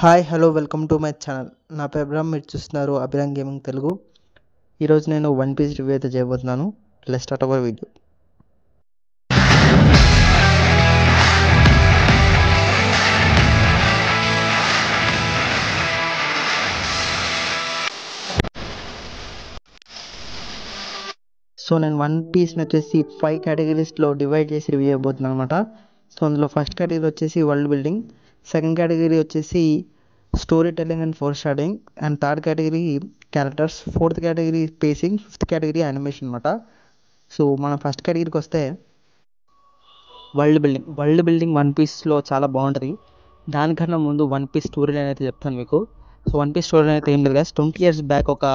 Hi hello welcome to my channel. నా పేరు అభిరామ్, మీరు చూస్తున్నారు అభిరామ్ గేమింగ్ తెలుగు. ఈరోజు నేను వన్ పీస్ రివ్యూ అయితే చేయబోతున్నాను. Let's start our video. So నేను వన్ పీస్ని వచ్చేసి 5 కేటగిరీస్లో డివైడ్ చేసి రివ్యూ చేయబోతున్నాను అనమాట. సో అందులో ఫస్ట్ కేటగిరీ వచ్చేసి వరల్డ్ బిల్డింగ్, సెకండ్ కేటగిరీ వచ్చేసి story telling and four shadowing, and third category characters, fourth category facing, fifth category animation అనమాట. సో మన ఫస్ట్ కేటగిరీకి వస్తే వరల్డ్ బిల్డింగ్ వన్ పీస్లో చాలా బాగుంటుంది. దానికన్నా ముందు వన్ పీస్ స్టోరీ లైన్ అయితే చెప్తాను మీకు. So one piece story line అయితే ఏం లేదు కదా, 20 years బ్యాక్ ఒక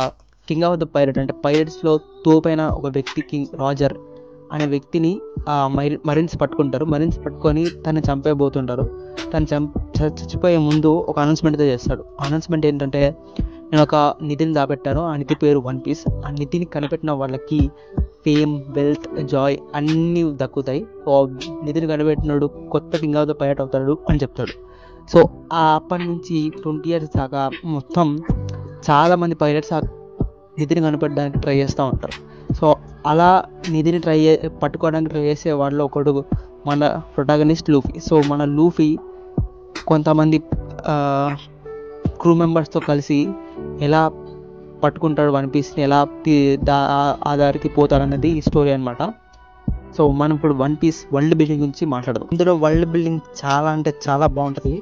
కింగ్ ఆఫ్ ద పైరట్ అంటే పైరట్స్లో తోపైన ఒక వ్యక్తి, కింగ్ రాజర్ అనే వ్యక్తిని మరీన్స్ పట్టుకుంటారు. మరీన్స్ పట్టుకొని తను చంపేయబోతుంటారు. తను చచ్చిపోయే ముందు ఒక అనౌన్స్మెంట్ అయితే చేస్తాడు. అనౌన్స్మెంట్ ఏంటంటే, నేను ఒక నిధిని దాపెట్టాను, ఆ నిధి పేరు వన్ పీస్. ఆ నిధిని కనిపెట్టిన వాళ్ళకి ఫేమ్, వెల్త్, జాయ్ అన్నీ దక్కుతాయి. సో నిధిని కనిపెట్టినాడు కొత్త కింగ్ ఆఫ్ ద పైరట్ అవుతాడు అని చెప్తాడు. సో అప్పటి నుంచి 20 years దాకా మొత్తం చాలామంది పైరట్స్ ఆ నిధిని కనిపెట్టడానికి ట్రై చేస్తూ ఉంటారు. సో అలా నిధిని పట్టుకోవడానికి ట్రై చేసే వాళ్ళు ఒకడు మన ప్రొటాగనిస్ట్ లూఫీ. సో మన లూఫీ కొంతమంది క్రూ మెంబర్స్తో కలిసి ఎలా పట్టుకుంటాడు వన్ పీస్ని, ఎలా ఆ దారికి పోతాడన్నది ఈ స్టోరీ అనమాట. సో మనం ఇప్పుడు వన్ పీస్ వరల్డ్ బిల్డింగ్ గురించి మాట్లాడదాం. ఇందులో వరల్డ్ బిల్డింగ్ చాలా అంటే చాలా బాగుంటుంది.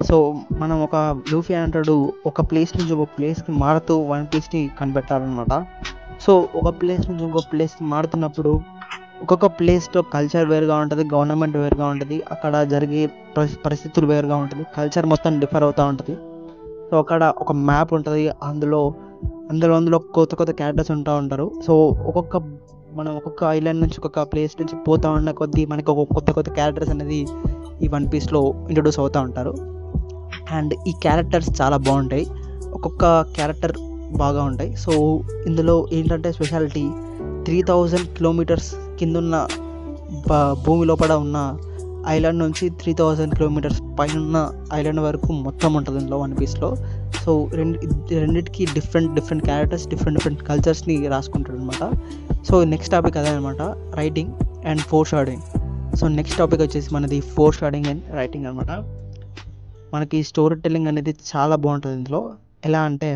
సో మనం ఒక లూఫీ అంటాడు ఒక ప్లేస్ నుంచి ఒక ప్లేస్కి మారుతూ వన్ పీస్ని కనిపెట్టాలన్నమాట. సో ఒక ప్లేస్ నుంచి ఇంకో ప్లేస్కి మారుతున్నప్పుడు ఒక్కొక్క ప్లేస్లో కల్చర్ వేరుగా ఉంటుంది, గవర్నమెంట్ వేరుగా ఉంటుంది, అక్కడ జరిగే పరిస్థితులు వేరుగా ఉంటుంది, కల్చర్ మొత్తం డిఫర్ అవుతూ ఉంటుంది. సో అక్కడ ఒక మ్యాప్ ఉంటుంది, అందులో కొత్త క్యారెక్టర్స్ ఉంటూ ఉంటారు. సో మనం ఒక్కొక్క ఐలాండ్ నుంచి ఒక్కొక్క ప్లేస్ నుంచి పోతూ ఉన్న కొద్దీ మనకి కొత్త క్యారెక్టర్స్ అనేది ఈ వన్ పీస్లో ఇంట్రొడ్యూస్ అవుతూ ఉంటారు. అండ్ ఈ క్యారెక్టర్స్ చాలా బాగుంటాయి, ఒక్కొక్క క్యారెక్టర్ బాగా ఉంటాయి. సో ఇందులో ఏంటంటే స్పెషాలిటీ 3000 kilometers కిందున్న భూమి లోపల ఉన్న ఐలాండ్ నుంచి 3000 kilometers పైన ఉన్న ఐలాండ్ వరకు మొత్తం ఉంటుంది ఇందులో వన్ పీస్లో. సో రెండింటికి డిఫరెంట్ క్యారెక్టర్స్, డిఫరెంట్ కల్చర్స్ని రాసుకుంటాడు అనమాట. సో నెక్స్ట్ టాపిక్ అదే అనమాట, writing and four shadowing. So next topic వచ్చేసి మనది ఫోర్ షాడోయింగ్ అండ్ రైటింగ్ అనమాట. మనకి స్టోరీ టెల్లింగ్ అనేది చాలా బాగుంటుంది ఇందులో. ఎలా అంటే,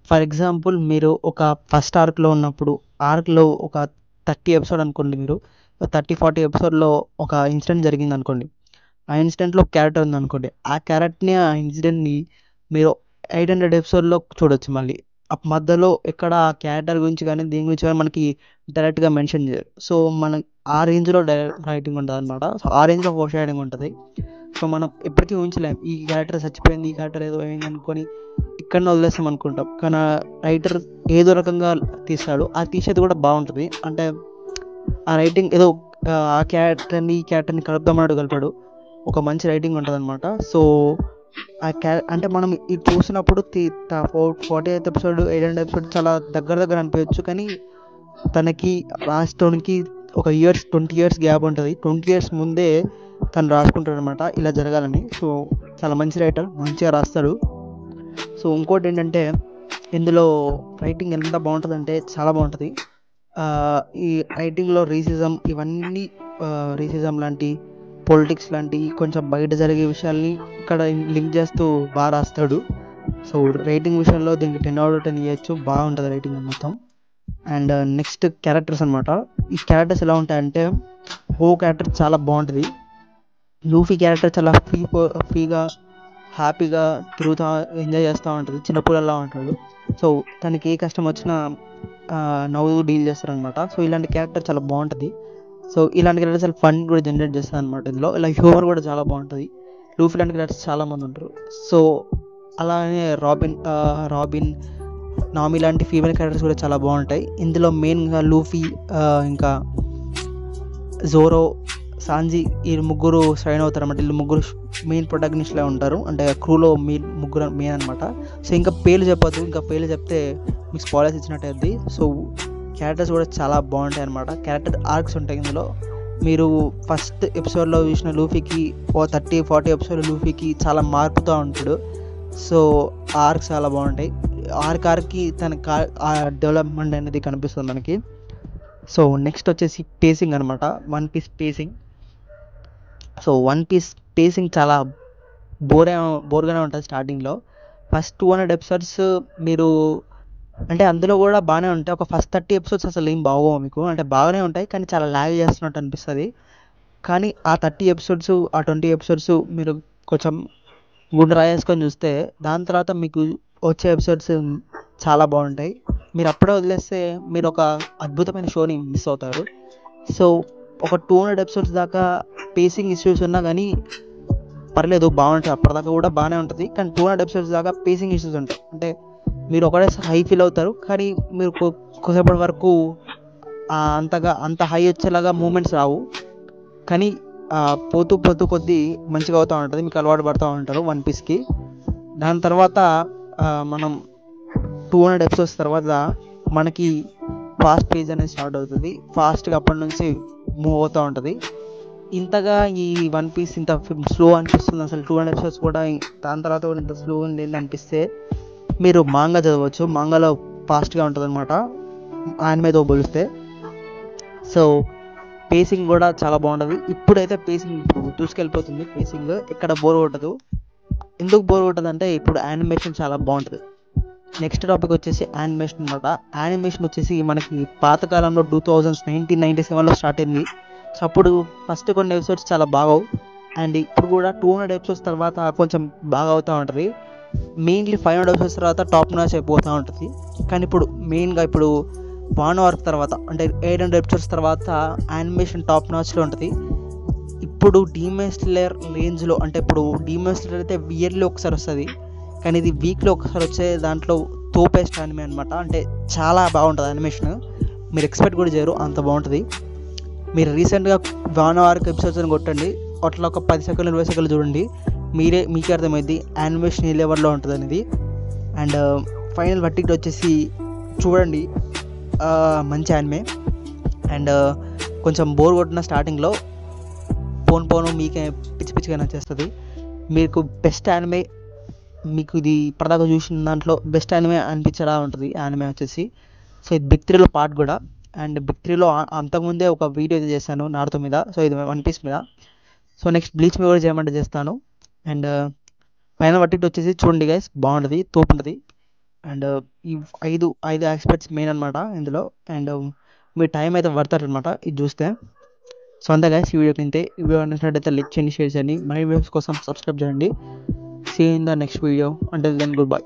ఫర్ ఎగ్జాంపుల్ మీరు ఒక ఫస్ట్ ఆర్క్లో ఉన్నప్పుడు, ఆర్క్లో ఒక 30 episode అనుకోండి, మీరు 30-40 episodeలో ఒక ఇన్సిడెంట్ జరిగింది అనుకోండి. ఆ ఇన్సిడెంట్లో క్యారెక్టర్ ఉంది అనుకోండి, ఆ క్యారెక్టర్ని ఆ ఇన్సిడెంట్ని మీరు 800 episodeలో చూడొచ్చు. మళ్ళీ ఆ మధ్యలో ఎక్కడ ఆ క్యారెక్టర్ గురించి కానీ దీని గురించి కానీ మనకి డైరెక్ట్గా మెన్షన్ చేయరు. సో మనం ఆ రేంజ్లో రైటింగ్ ఉంటుంది అనమాట. సో ఆ రేంజ్లో ఫోర్ షాడోయింగ్ ఉంటుంది. సో మనం ఎప్పటికీ ఊహించలేం ఈ క్యారెక్టర్ చచ్చిపోయింది, ఈ క్యారెక్టర్ ఏదో అయింది అనుకొని ఇక్కడనే వదిలేస్తాం అనుకుంటాం. కానీ రైటర్ ఏదో రకంగా తీస్తాడు, ఆ తీసేది కూడా బాగుంటుంది. అంటే ఆ రైటింగ్ ఏదో ఆ క్యారెక్టర్ని ఈ క్యారెక్టర్ని కలుపుదామన్నాడు, కలిపాడు. ఒక మంచి రైటింగ్ ఉంటుంది అనమాట. సో ఆ అంటే మనం ఇది చూసినప్పుడు 48th episode 800th episode చాలా దగ్గర అనిపించవచ్చు. కానీ తనకి రాష్ట్రానికి ఒక 20 years గ్యాప్ ఉంటుంది. 20 years ముందే తను రాసుకుంటాడు అనమాట ఇలా జరగాలని. సో చాలా మంచి రైటర్, మంచిగా రాస్తాడు. సో ఇంకోటి ఏంటంటే, ఇందులో రైటింగ్ ఎంత బాగుంటుంది అంటే చాలా బాగుంటుంది. ఈ రైటింగ్లో రేసిజం లాంటి, పొలిటిక్స్ లాంటి కొంచెం బయట జరిగే విషయాల్ని ఇక్కడ లింక్ చేస్తూ బాగా రాస్తాడు. సో రైటింగ్ విషయంలో దీనికి 10 out of 10 ఇవ్వచ్చు, బాగుంటుంది రైటింగ్ మొత్తం. అండ్ నెక్స్ట్ క్యారెక్టర్స్ అనమాట. ఈ క్యారెక్టర్స్ ఎలా ఉంటాయంటే, క్యారెక్టర్ చాలా బాగుంటుంది. లూఫీ క్యారెక్టర్ చాలా ఫ్రీగా హ్యాపీగా తిరుగుతూ ఎంజాయ్ చేస్తూ ఉంటుంది, చిన్నపిల్లలా ఉంటాడు. సో తనకి ఏ కష్టం వచ్చినా నవ్వు డీల్ చేస్తారనమాట. సో ఇలాంటి క్యారెక్టర్ చాలా బాగుంటుంది. సో ఇలాంటి క్యారెక్టర్స్ చాలా ఫన్ కూడా జనరేట్ చేస్తారు అనమాట ఇందులో. ఇలా హ్యూమర్ కూడా చాలా బాగుంటుంది. లూఫీ లాంటి క్యారెక్టర్స్ చాలామంది ఉంటారు. సో అలానే రాబిన్, నామి లాంటి ఫీమేల్ క్యారెక్టర్స్ కూడా చాలా బాగుంటాయి ఇందులో. మెయిన్గా లూఫీ, ఇంకా జోరో, సాంజీ, ఈ ముగ్గురు స్ట్రైన్ అవుతారు అన్నమాట. వీళ్ళు ముగ్గురు మెయిన్ ప్రొటాగనిస్ట్లే ఉంటారు, అంటే క్రూలో ముగ్గురు మెయిన్ అనమాట. సో ఇంకా పేర్లు చెప్పద్దు, ఇంకా పేర్లు చెప్తే మీకు స్పాయిలర్స్ ఇచ్చినట్టు అవుతుంది. సో క్యారెక్టర్స్ కూడా చాలా బాగుంటాయి అనమాట. క్యారెక్టర్ ఆర్క్స్ ఉంటాయి ఇందులో. మీరు ఫస్ట్ ఎపిసోడ్లో చూసిన లూఫీకి 30-40 ఎపిసోడ్ లూఫీకి చాలా మారుతూ ఉంటాడు. సో ఆర్క్ చాలా బాగుంటాయి. ఆర్క్కి తన డెవలప్మెంట్ అనేది కనిపిస్తుంది మనకి. సో నెక్స్ట్ వచ్చేసి పేసింగ్ అనమాట, one piece pacing. So one piece pacing చాలా బోర్గానే ఉంటుంది స్టార్టింగ్లో. ఫస్ట్ 200 ఎపిసోడ్స్ మీరు అంటే అందులో కూడా బాగానే ఉంటాయి. ఒక ఫస్ట్ 30 ఎపిసోడ్స్ అసలు ఏం బాగోవు మీకు, అంటే బాగానే ఉంటాయి కానీ చాలా ల్యాగ్ చేస్తున్నట్టు అనిపిస్తుంది. కానీ ఆ 30 ఎపిసోడ్స్, ఆ 20 ఎపిసోడ్స్ మీరు కొంచెం గుండె రాయేసుకొని చూస్తే దాని తర్వాత మీకు వచ్చే ఎపిసోడ్స్ చాలా బాగుంటాయి. మీరు అప్పుడే వదిలేస్తే మీరు ఒక అద్భుతమైన షోని మిస్ అవుతారు. సో ఒక 200 ఎపిసోడ్స్ దాకా పేసింగ్ ఇష్యూస్ ఉన్నా కానీ పర్లేదు, బాగుంటుంది. అప్పటిదాకా కూడా బాగానే ఉంటుంది. కానీ 200 ఎపిసోడ్స్ దాకా పేసింగ్ ఇష్యూస్ ఉంటాయి. అంటే మీరు ఒకటేసారి హై ఫీల్ అవుతారు కానీ మీరు కొద్దిసేపటి వరకు అంత హై వచ్చేలాగా మూమెంట్స్ రావు. కానీ పోతూ కొద్దీ మంచిగా అవుతూ ఉంటుంది, మీకు అలవాటు పడుతూ ఉంటారు వన్ పీస్కి. దాని తర్వాత మనం 200 ఎపిసోడ్స్ తర్వాత మనకి ఫాస్ట్ పేజ్ అనేది స్టార్ట్ అవుతుంది. ఫాస్ట్గా అప్పటి నుంచి మూవ్ అవుతూ ఉంటుంది. ఇంతగా ఈ వన్ పీస్ ఇంత స్లో అనిపిస్తుంది అసలు 200 ఎపిసోడ్స్ కూడా, దాని తర్వాత కూడా ఇంత స్లో ఉంది అనిపిస్తే మీరు మాంగా చదవచ్చు. మాంగాలో ఫాస్ట్గా ఉంటుంది అనమాట యానిమేతో పోలిస్తే. సో పేసింగ్ కూడా చాలా బాగుంటుంది. ఇప్పుడైతే పేసింగ్ దూసుకెళ్ళిపోతుంది. పేసింగ్ ఇక్కడ బోర్ కొట్టదు. ఎందుకు బోర్ కొట్టదు అంటే ఇప్పుడు యానిమేషన్ చాలా బాగుంటుంది. నెక్స్ట్ టాపిక్ వచ్చేసి యానిమేషన్ అనమాట. యానిమేషన్ వచ్చేసి మనకి పాతకాలంలో 1997లో స్టార్ట్ అయింది. సో అప్పుడు ఫస్ట్ కొన్ని ఎపిసోడ్స్ చాలా బాగోవు, అండ్ ఇప్పుడు కూడా 200 ఎపిసోడ్స్ తర్వాత కొంచెం బాగా అవుతూ ఉంటుంది. మెయిన్లీ 500 ఎపిసోడ్స్ తర్వాత టాప్ నాచ్ అయిపోతూ ఉంటుంది. కానీ ఇప్పుడు మెయిన్గా ఇప్పుడు వానో ఆర్క్ తర్వాత అంటే 800 ఎపిసోడ్స్ తర్వాత యానిమేషన్ టాప్ నాచ్లో ఉంటుంది. ఇప్పుడు డీమన్ స్లేయర్ రేంజ్లో, అంటే ఇప్పుడు డీమన్ స్లేయర్ అయితే ఇయర్లీ ఒకసారి వస్తుంది, కానీ ఇది వీక్లో ఒకసారి వచ్చే దాంట్లో తోపేస్ట్ యానిమే అనమాట. అంటే చాలా బాగుంటుంది యానిమేషన్, మీరు ఎక్స్పెక్ట్ కూడా చేయరు అంత బాగుంటుంది. మీరు రీసెంట్గా వానో ఆర్క్ ఎపిసోడ్స్ అని కొట్టండి, అట్లా ఒక 10 సెకండ్లు 20 సెకండ్లు చూడండి, మీకే అర్థమైంది యానిమేషన్ ఏ లెవెల్లో ఉంటుంది అనేది. అండ్ ఫైనల్ వర్టిక్ట్ వచ్చేసి చూడండి, మంచి యానిమే. అండ్ కొంచెం బోర్ కొట్టిన స్టార్టింగ్లో పోను మీకే పిచ్చిగా నచ్చేస్తుంది. మీకు బెస్ట్ యానిమే, మీకు ఇది ఇప్పటిదాకా చూసిన దాంట్లో బెస్ట్ యానిమే అనిపించడా ఉంటుంది యానిమే వచ్చేసి. సో ఇది బిగ్ 3లో పార్ట్ కూడా. అండ్ బిగ్ 3లో అంతకుముందే ఒక వీడియో అయితే చేశాను నారుతో మీద, సో ఇది వన్ పీస్ మీద. సో నెక్స్ట్ బ్లీచ్ మీద కూడా చేయమంటే చేస్తాను. అండ్ ఫైనల్ వర్టిక్ట్ వచ్చేసి చూడండి గైస్, బాగుంటుంది, తోపు ఉంటుంది. అండ్ ఈ ఐదు ఆస్పెక్ట్స్ మెయిన్ అనమాట ఇందులో. అండ్ మీ టైం అయితే పడతారు అనమాట ఇది చూస్తే. సో అంతే గైస్, ఈ వీడియోకి ఇంతే. ఈ వీడియో నచ్చినట్టయితే లైక్ చేయండి, షేర్ చేయండి, మరిన్ని వీడియోస్ కోసం సబ్స్క్రైబ్ చేయండి. See in the next video. Until then good bye.